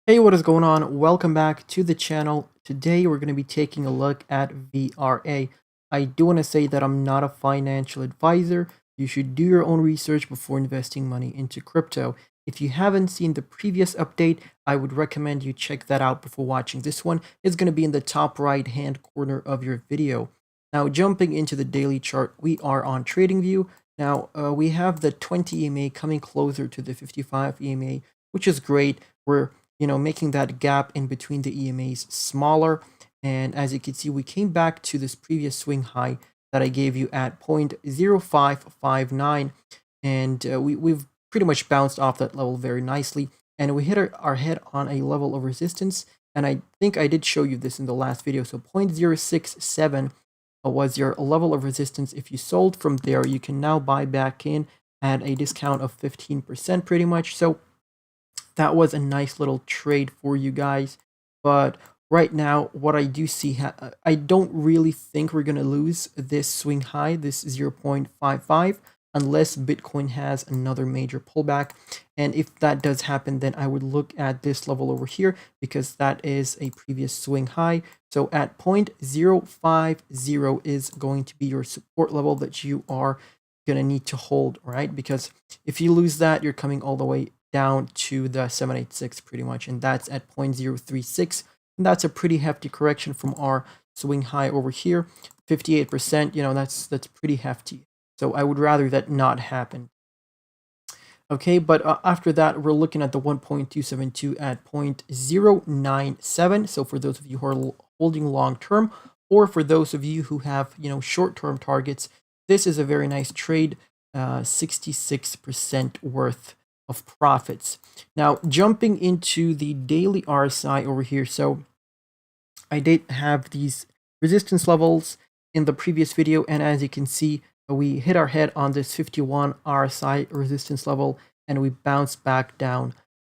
Hey, what is going on? Welcome back to the channel. Today we're going to be taking a look at VRA. I do want to say that I'm not a financial advisor. You should do your own research before investing money into crypto. If you haven't seen the previous update, I would recommend you check that out before watching this one. It's going to be in the top right hand corner of your video. Now, jumping into the daily chart, we are on TradingView. Now, we have the 20 EMA coming closer to the 55 EMA, which is great. We're making that gap in between the EMAs smaller. And as you can see, we came back to this previous swing high that I gave you at 0.0559. And we've pretty much bounced off that level very nicely. And we hit our head on a level of resistance. And I think I did show you this in the last video. So 0.067 was your level of resistance. If you sold from there, you can now buy back in at a discount of 15% pretty much. So that was a nice little trade for you guys. But right now, what I do see, I don't really think we're going to lose this swing high, this 0.55, unless Bitcoin has another major pullback. And if that does happen, then I would look at this level over here because that is a previous swing high. So at 0.050 is going to be your support level that you are going to need to hold, right? Because if you lose that, you're coming all the way down to the 786 pretty much, and that's at 0.036, and that's a pretty hefty correction from our swing high over here. 58%, that's pretty hefty, so I would rather that not happen. Okay, but after that, we're looking at the 1.272 at 0.097. So for those of you who are holding long term, or for those of you who have short term targets, this is a very nice trade. 66% worth of profits. Now, jumping into the daily RSI over here. So I did have these resistance levels in the previous video, and as you can see, we hit our head on this 51 RSI resistance level, and we bounced back down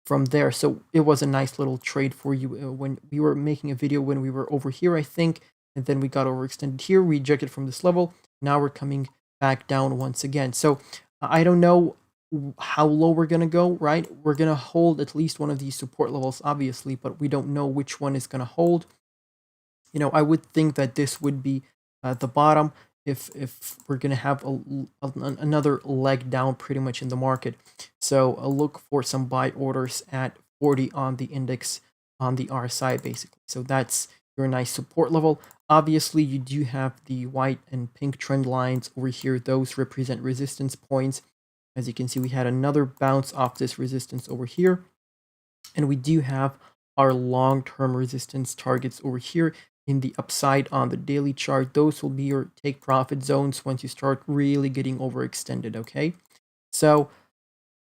from there. So it was a nice little trade for you when we were making a video when we were over here, I think, and then we got overextended here, rejected from this level. Now we're coming back down once again. So I don't know how low we're going to go, right? We're going to hold at least one of these support levels, obviously, but we don't know which one is going to hold. I would think that this would be the bottom if we're going to have another leg down pretty much in the market. So look for some buy orders at 40 on the index on the RSI, basically. So that's your nice support level. Obviously, you do have the white and pink trend lines over here. Those represent resistance points. As you can see, we had another bounce off this resistance over here. And we do have our long-term resistance targets over here in the upside on the daily chart. Those will be your take profit zones once you start really getting overextended, okay? So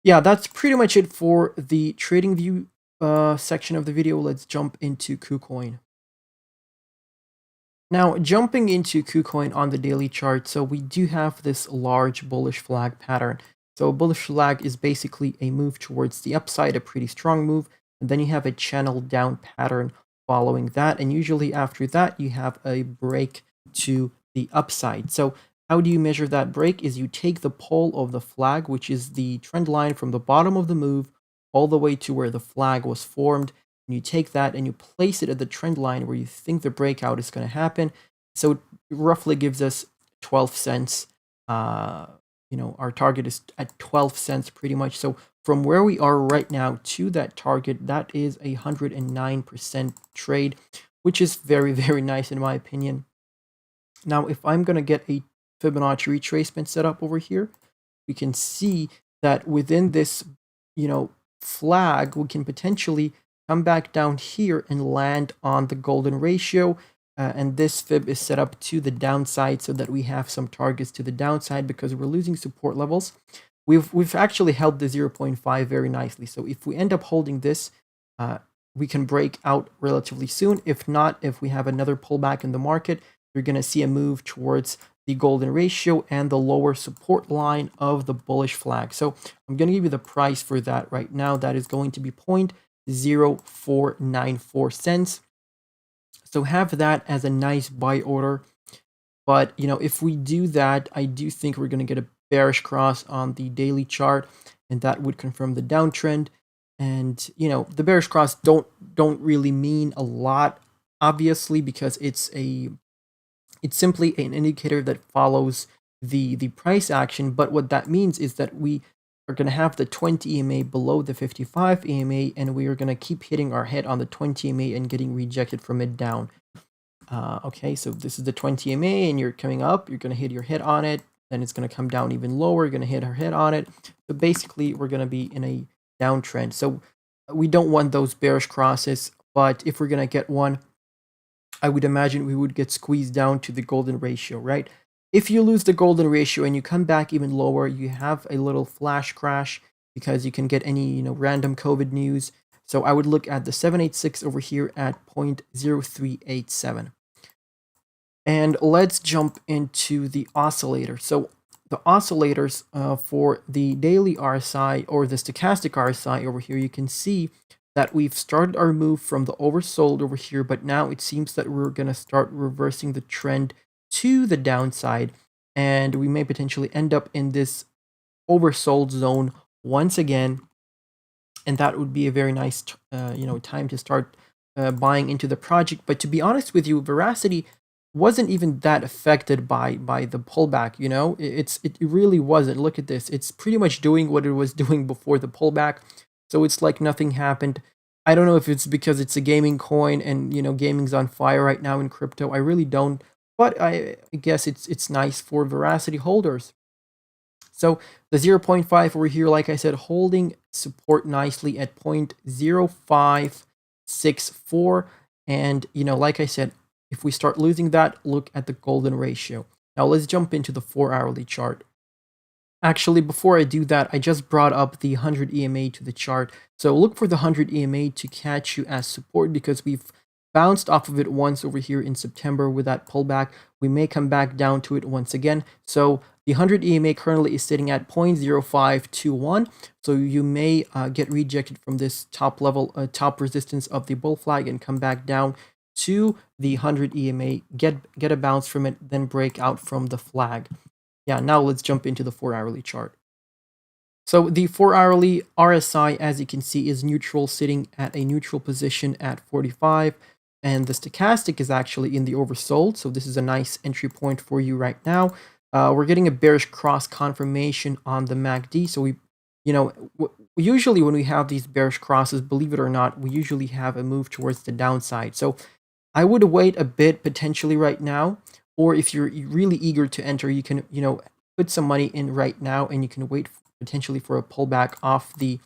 yeah, that's pretty much it for the TradingView section of the video. Let's jump into Kucoin. Now, jumping into Kucoin on the daily chart, so we do have this large bullish flag pattern. So a bullish flag is basically a move towards the upside, a pretty strong move, and then you have a channel down pattern following that, and usually after that you have a break to the upside. So how do you measure that break? Is you take the pole of the flag, which is the trend line from the bottom of the move all the way to where the flag was formed, and you take that and you place it at the trend line where you think the breakout is going to happen. So it roughly gives us 12 cents. Our target is at 12 cents pretty much. So from where we are right now to that target, that is a 109% trade, which is very, very nice in my opinion. Now, if I'm going to get a Fibonacci retracement set up over here, we can see that within this, flag, we can potentially come back down here and land on the golden ratio. And this fib is set up to the downside so that we have some targets to the downside because we're losing support levels. We've actually held the 0.5 very nicely. So if we end up holding this, we can break out relatively soon. If not, if we have another pullback in the market, you're going to see a move towards the golden ratio and the lower support line of the bullish flag. So I'm going to give you the price for that right now. That is going to be 0.0494 cents. So have that as a nice buy order. But, if we do that, I do think we're going to get a bearish cross on the daily chart, and that would confirm the downtrend. And the bearish cross don't really mean a lot, obviously, because it's simply an indicator that follows the price action. But what that means is that we are going to have the 20 EMA below the 55 EMA, and we are going to keep hitting our head on the 20 EMA and getting rejected from it down. Okay, so this is the 20 EMA, and you're coming up, you're going to hit your head on it, then it's going to come down even lower, you're going to hit our head on it. So basically, we're going to be in a downtrend. So we don't want those bearish crosses, but if we're going to get one, I would imagine we would get squeezed down to the golden ratio, right? If you lose the golden ratio and you come back even lower, you have a little flash crash because you can get any, random COVID news. So I would look at the 786 over here at 0.0387. And let's jump into the oscillator. So the oscillators for the daily RSI or the stochastic RSI over here, you can see that we've started our move from the oversold over here, but now it seems that we're going to start reversing the trend to the downside, and we may potentially end up in this oversold zone once again, and that would be a very nice time to start buying into the project. But to be honest with you, Verasity wasn't even that affected by the pullback. It really wasn't. Look at this, it's pretty much doing what it was doing before the pullback. So it's like nothing happened. I don't know if it's because it's a gaming coin and gaming's on fire right now in crypto. I really don't, but I guess it's nice for Verasity holders. So the 0.5 over here, like I said, holding support nicely at 0.0564. And like I said, if we start losing that, look at the golden ratio. Now let's jump into the 4-hourly chart. Actually, before I do that, I just brought up the 100 EMA to the chart. So look for the 100 EMA to catch you as support, because we've bounced off of it once over here in September with that pullback. We may come back down to it once again. So the 100 EMA currently is sitting at 0.0521. So you may get rejected from this top level, top resistance of the bull flag, and come back down to the 100 EMA, get a bounce from it, then break out from the flag. Yeah, now let's jump into the 4-hourly chart. So the 4-hourly RSI, as you can see, is neutral, sitting at a neutral position at 45. And the stochastic is actually in the oversold. So this is a nice entry point for you right now. We're getting a bearish cross confirmation on the MACD. So we usually when we have these bearish crosses, believe it or not, we usually have a move towards the downside. So I would wait a bit potentially right now. Or if you're really eager to enter, you can, put some money in right now, and you can wait potentially for a pullback off the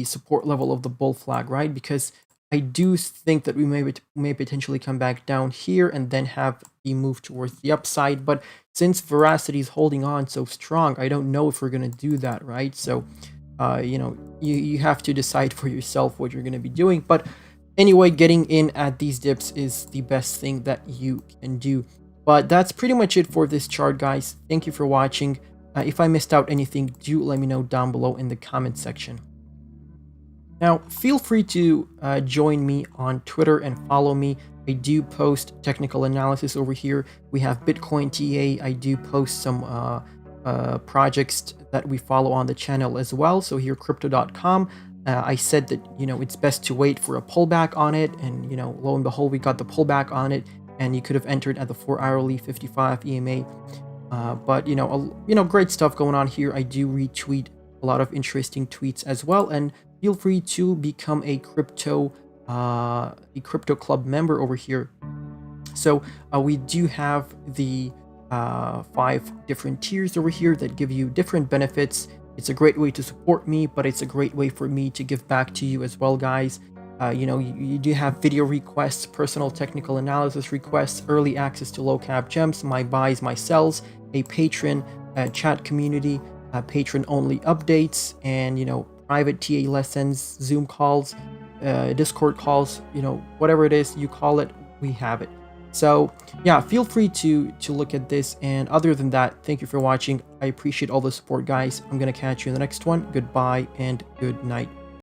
support level of the bull flag, right? Because I do think that we may potentially come back down here and then have the move towards the upside. But since Verasity is holding on so strong, I don't know if we're going to do that, right? So, you have to decide for yourself what you're going to be doing. But anyway, getting in at these dips is the best thing that you can do. But that's pretty much it for this chart, guys. Thank you for watching. If I missed out anything, do let me know down below in the comment section. Now, feel free to join me on Twitter and follow me. I do post technical analysis over here. We have Bitcoin TA. I do post some projects that we follow on the channel as well. So here, crypto.com. I said that, it's best to wait for a pullback on it. And, lo and behold, we got the pullback on it. And you could have entered at the 4-hourly 55 EMA. But, great stuff going on here. I do retweet a lot of interesting tweets as well. And feel free to become a crypto club member over here. So we do have the 5 different tiers over here that give you different benefits. It's a great way to support me, but it's a great way for me to give back to you as well, guys. You do have video requests, personal technical analysis requests, early access to low cap gems, my buys, my sells, a patron chat community, patron only updates, and private TA lessons, Zoom calls, Discord calls, whatever it is you call it, we have it. So yeah, feel free to look at this. And other than that, thank you for watching. I appreciate all the support, guys. I'm gonna catch you in the next one. Goodbye and good night.